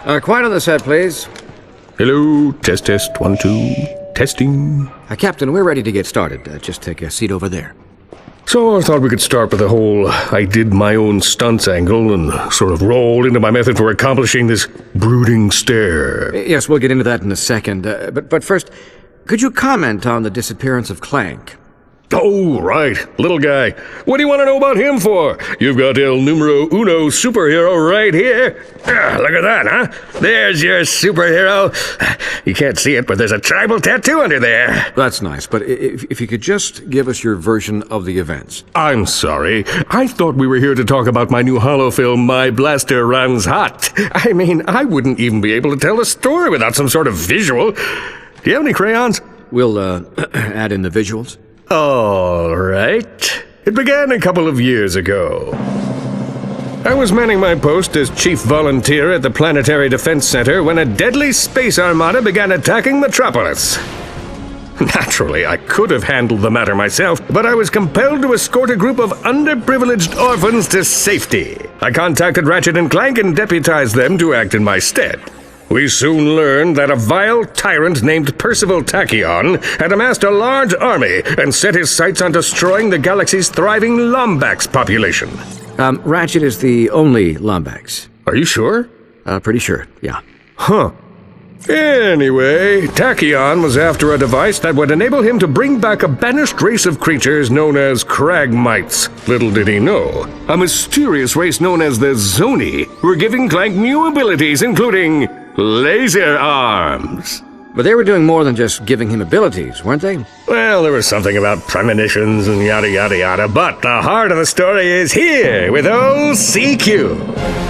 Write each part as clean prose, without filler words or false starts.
Quiet on the set, please. Hello, test, 1, 2, testing. Captain, we're ready to get started. Just take a seat over there. So I thought we could start with the whole I did my own stunts angle and sort of roll into my method for accomplishing this brooding stare. Yes, we'll get into that in a second. But first, could you comment on the disappearance of Clank? Oh, right. Little guy. What do you want to know about him for? You've got El Numero Uno superhero right here. Look at that, huh? There's your superhero. You can't see it, but there's a tribal tattoo under there. That's nice, but if you could just give us your version of the events. I'm sorry. I thought we were here to talk about my new holo film, My Blaster Runs Hot. I mean, I wouldn't even be able to tell a story without some sort of visual. Do you have any crayons? We'll add in the visuals. All right. It began a couple of years ago. I was manning my post as chief volunteer at the Planetary Defense Center when a deadly space armada began attacking Metropolis. Naturally, I could have handled the matter myself, but I was compelled to escort a group of underprivileged orphans to safety. I contacted Ratchet and Clank and deputized them to act in my stead. We soon learned that a vile tyrant named Percival Tachyon had amassed a large army and set his sights on destroying the galaxy's thriving Lombax population. Ratchet is the only Lombax. Are you sure? Pretty sure, yeah. Huh. Anyway, Tachyon was after a device that would enable him to bring back a banished race of creatures known as Cragmites. Little did he know, a mysterious race known as the Zoni were giving Clank new abilities, including laser arms. But they were doing more than just giving him abilities, weren't they? Well, there was something about premonitions and yada yada yada, but the heart of the story is here with old CQ.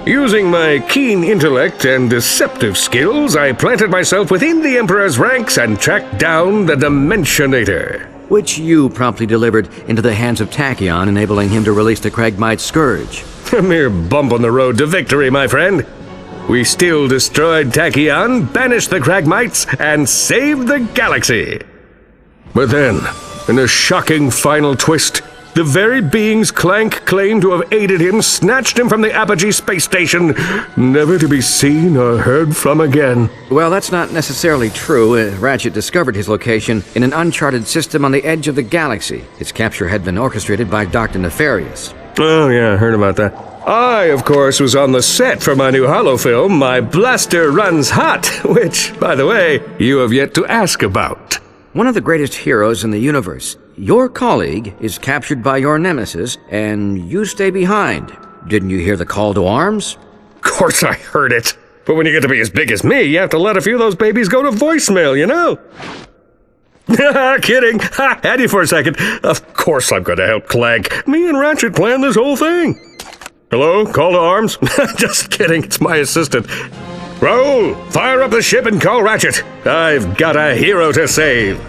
Using my keen intellect and deceptive skills, I planted myself within the Emperor's ranks and tracked down the Dimensionator. Which you promptly delivered into the hands of Tachyon, enabling him to release the Cragmite Scourge. A mere bump on the road to victory, my friend. We still destroyed Tachyon, banished the Cragmites, and saved the galaxy. But then, in a shocking final twist, the very beings Clank claimed to have aided him snatched him from the Apogee space station, never to be seen or heard from again. Well, that's not necessarily true. Ratchet discovered his location in an uncharted system on the edge of the galaxy. Its capture had been orchestrated by Dr. Nefarious. Oh yeah, I heard about that. I, of course, was on the set for my new holo film, My Blaster Runs Hot, which, by the way, you have yet to ask about. One of the greatest heroes in the universe. Your colleague is captured by your nemesis, and you stay behind. Didn't you hear the call to arms? Of course I heard it. But when you get to be as big as me, you have to let a few of those babies go to voicemail, you know? Kidding. Had you for a second. Of course I'm going to help Clank. Me and Ratchet planned this whole thing. Hello? Call to arms? Just kidding. It's my assistant. Raoul, fire up the ship and call Ratchet. I've got a hero to save.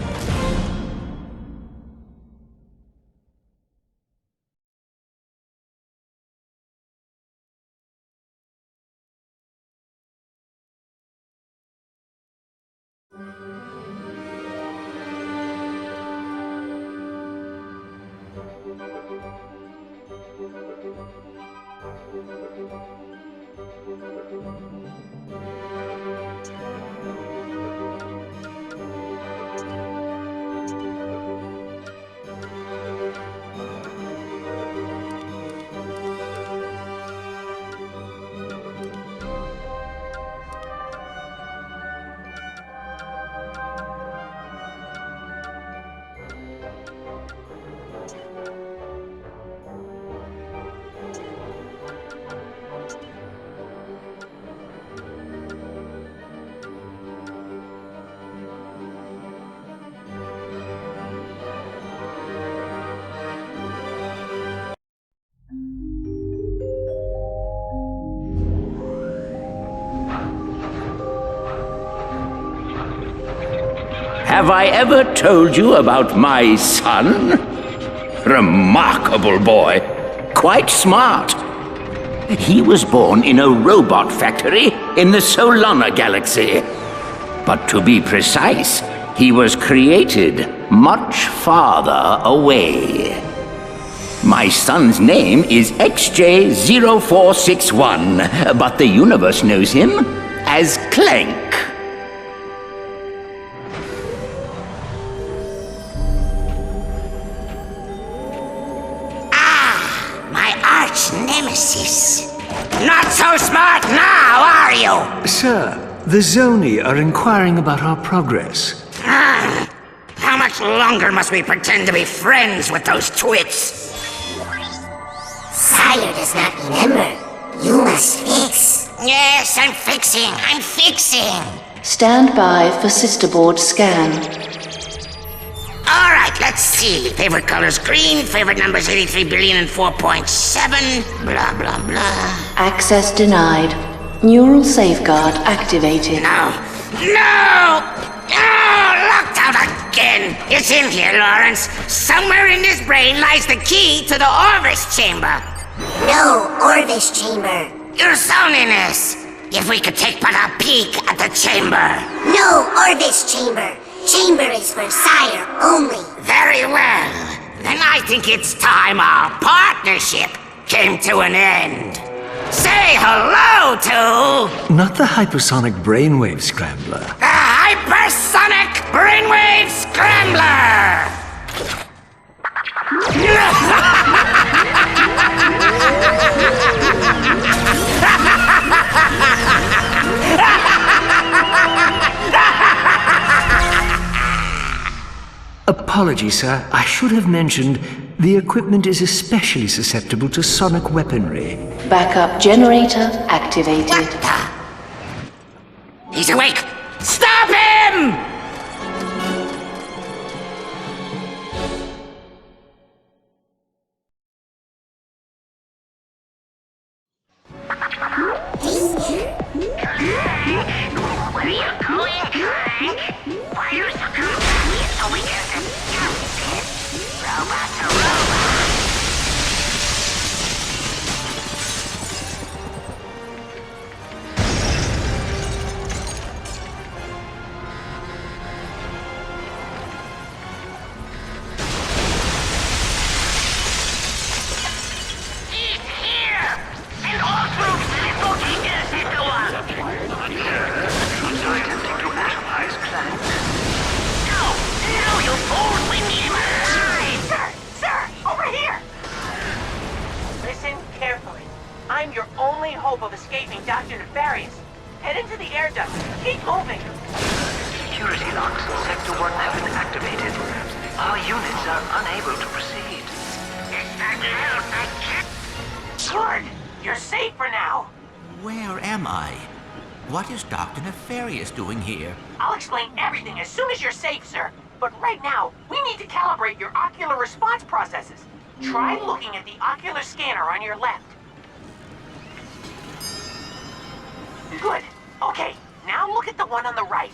Have I ever told you about my son? Remarkable boy. Quite smart. He was born in a robot factory in the Solana galaxy. But to be precise, he was created much farther away. My son's name is XJ0461, but the universe knows him as Clank. My arch nemesis. Not so smart now, are you? Sir, the Zoni are inquiring about our progress. How much longer must we pretend to be friends with those twits? Sire does not remember. You must fix. Yes, I'm fixing. Stand by for sisterboard scan. Alright, let's see. Favorite color's green, favorite number's 83 billion and 4.7, blah blah blah. Access denied. Neural safeguard activated. No! Oh, locked out again! It's in here, Lawrence. Somewhere in this brain lies the key to the Orbis chamber. No Orbis chamber. Your Zoniness! If we could take but a peek at the chamber. No Orbis chamber. Chamber is for Sire only. Very well. Then I think it's time our partnership came to an end. Say hello to... Not the hypersonic brainwave scrambler. the Hypersonic Brainwave Scrambler! Apologies, sir. I should have mentioned the equipment is especially susceptible to sonic weaponry. Backup generator activated. What the? He's awake! Stop him! Where are you going, Clank? Why are you so confused? Oh, we have to robot to robot. He's here! And all troops looking at the one! Attempting to atomize Clank. No, you fools! We need him alive! Sir! Over here! Listen carefully. I'm your only hope of escaping Dr. Nefarious. Head into the air duct. Keep moving. Security locks in Sector 1 have been activated. Our units are unable to proceed. It's not help, I can't... Good. You're safe for now. Where am I? What is Dr. Nefarious doing here? I'll explain everything as soon as you're safe, sir. But right now, we need to calibrate your ocular response processes. Try looking at the ocular scanner on your left. Good. Okay, now look at the one on the right.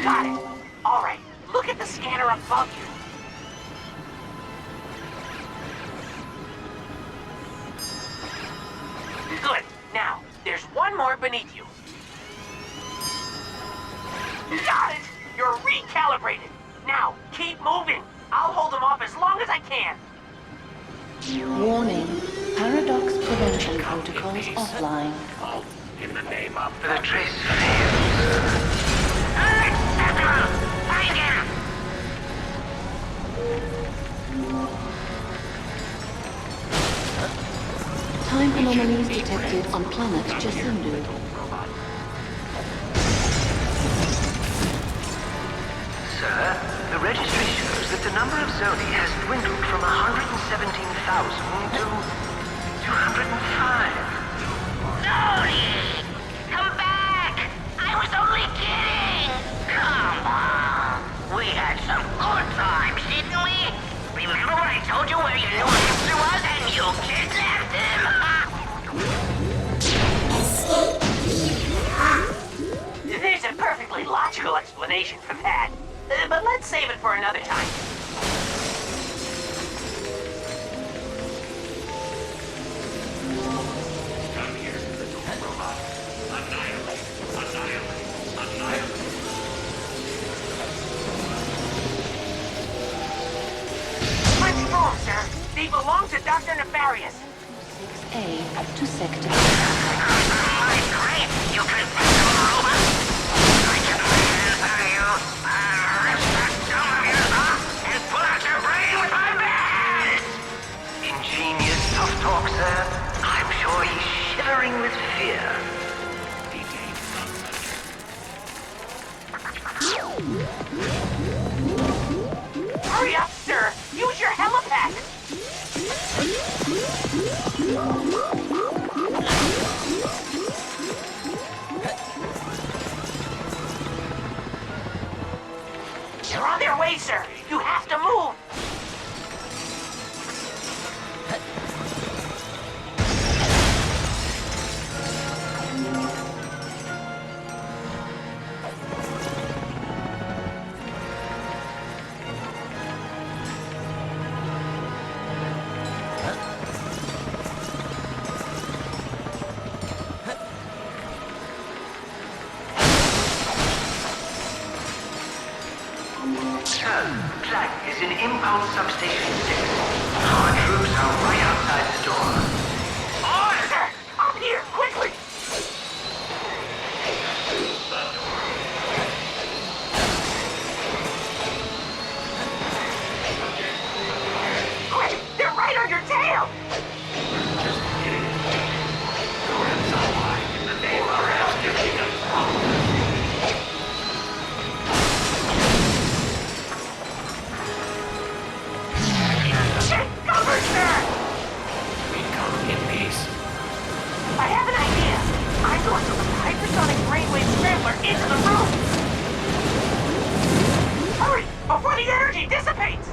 Got it. All right, look at the scanner above you. Good. Now, there's one more beneath you. Got it! You're recalibrated. Now, keep moving. I'll hold them off as long as I can. Warning. Paradox prevention protocols offline. In the name of the trace failed. Unacceptable! Find him! Time anomalies detected on planet Jacindu. Sir, the registry shows that the number of Zoni has dwindled from 117,000 to 205. Zoni! Come back! I was only kidding! Come on! We had some good times, didn't we? Remember when I told you where your new hamster was and you kidnapped him? There's a perfectly logical explanation for that. But let's save it for another time. Dr. Nefarious. 6A to Sector. Great! You can take the robot! I can answer you. I'll rip that dumb computer off and pull out your brain with my hands! Ingenious tough talk, sir. I'm sure he's shivering with fear. Hurry up, sir! Use your helipad! They're on their way, sir! You have to move! Clank is in Impulse Substation 6. Our troops are right outside the door. Sir! Up here, quickly! Quick! They're right on your tail! Take cover, sir! We come in peace. I have an idea. I'm going to put the hypersonic brainwave scrambler into the room. Hurry, before the energy dissipates!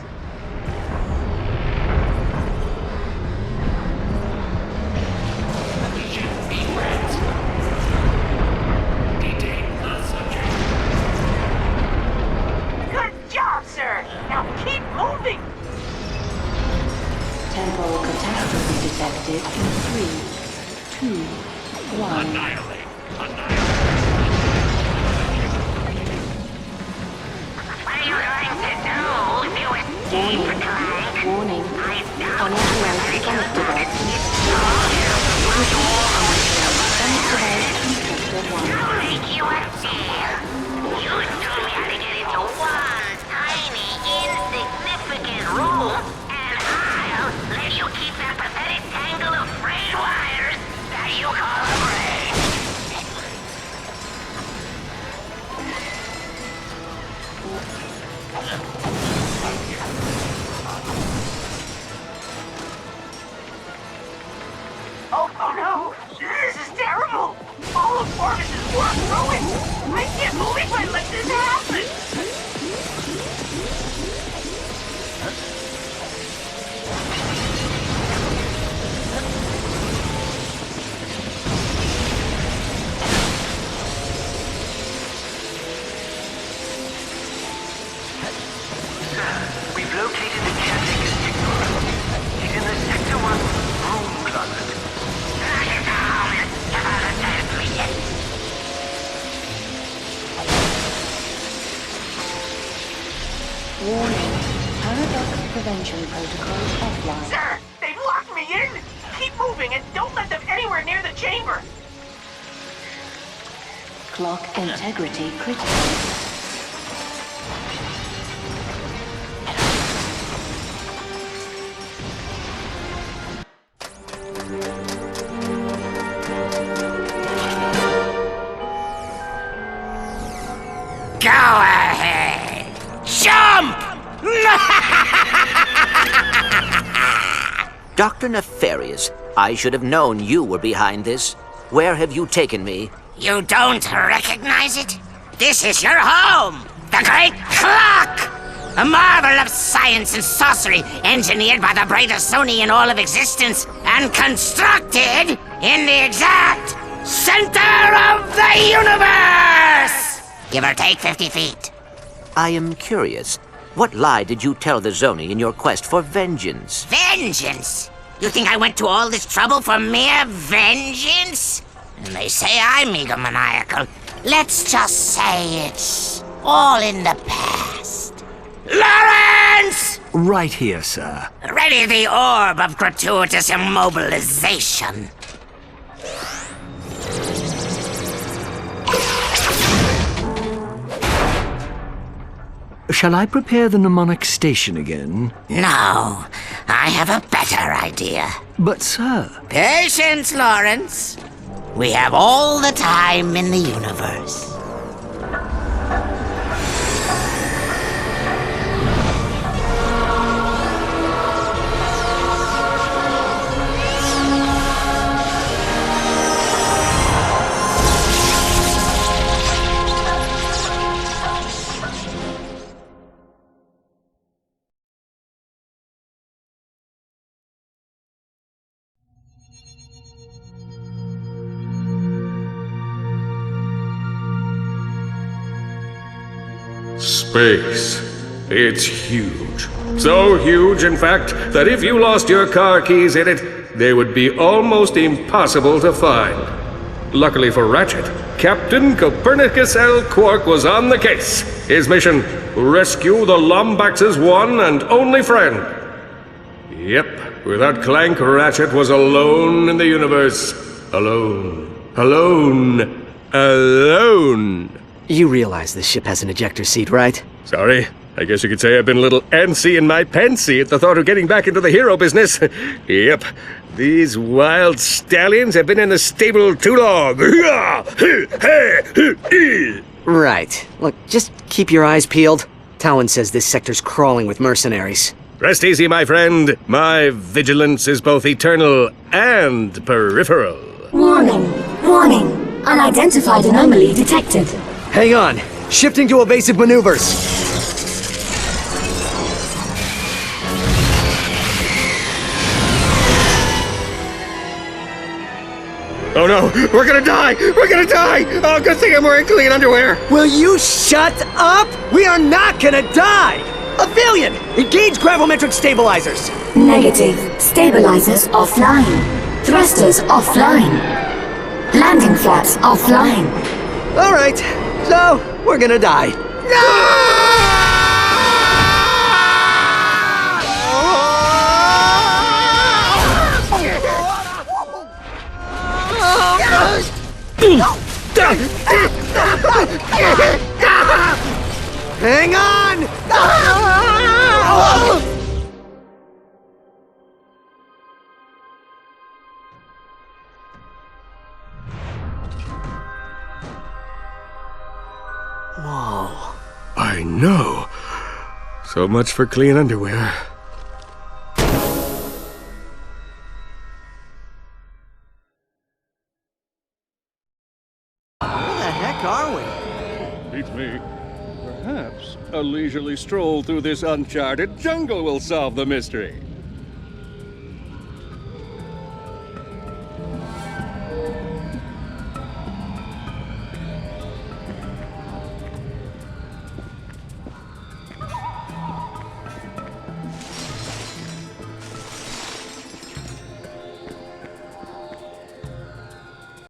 Good job, sir! Now keep moving! Temporal catastrophe detected in 3, 2, 1. What are you going to do if you escape, Clank? Warning. Unauthorized sonic device. I'll make you a deal. You told me how to get into one tiny, insignificant room, and I'll let you keep that pathetic tangle of frayed wires that you call a brain. Oh no! This is terrible! All of Orvis's work ruined! I can't believe I let this happen! Sir, we've located the caretaker's signal room. He's in the Sector 1 room closet. Warning. Paradox prevention protocols offline. Sir, they've locked me in! Keep moving and don't let them anywhere near the chamber! Clock integrity critical. Go ahead! Jump! Dr. Nefarious, I should have known you were behind this. Where have you taken me? You don't recognize it? This is your home! The Great Clock! A marvel of science and sorcery engineered by the brightest Sony in all of existence and constructed in the exact center of the universe! Give or take 50 feet. I am curious. What lie did you tell the Zoni in your quest for vengeance? Vengeance? You think I went to all this trouble for mere vengeance? And they say I'm egomaniacal. Let's just say it's all in the past. Lawrence! Right here, sir. Ready the orb of gratuitous immobilization. Shall I prepare the mnemonic station again? No, I have a better idea. But, sir... Patience, Lawrence. We have all the time in the universe. Space. It's huge. So huge, in fact, that if you lost your car keys in it, they would be almost impossible to find. Luckily for Ratchet, Captain Copernicus L. Quark was on the case. His mission, rescue the Lombax's one and only friend. Yep, without Clank, Ratchet was alone in the universe. Alone. Alone. Alone. You realize this ship has an ejector seat, right? Sorry. I guess you could say I've been a little antsy in my pantsy at the thought of getting back into the hero business. Yep. These wild stallions have been in the stable too long. Right. Look, just keep your eyes peeled. Talon says this sector's crawling with mercenaries. Rest easy, my friend. My vigilance is both eternal and peripheral. Warning. Warning. Unidentified anomaly detected. Hang on. Shifting to evasive maneuvers. Oh no, we're gonna die! We're gonna die! Oh, good thing I'm wearing clean underwear! Will you shut up? We are not gonna die! Aphelion, engage gravimetric stabilizers! Negative. Stabilizers offline. Thrusters offline. Landing flaps offline. Alright, so we're gonna die. No! Hang on! Whoa. I know. So much for clean underwear. Beats me. Perhaps a leisurely stroll through this uncharted jungle will solve the mystery.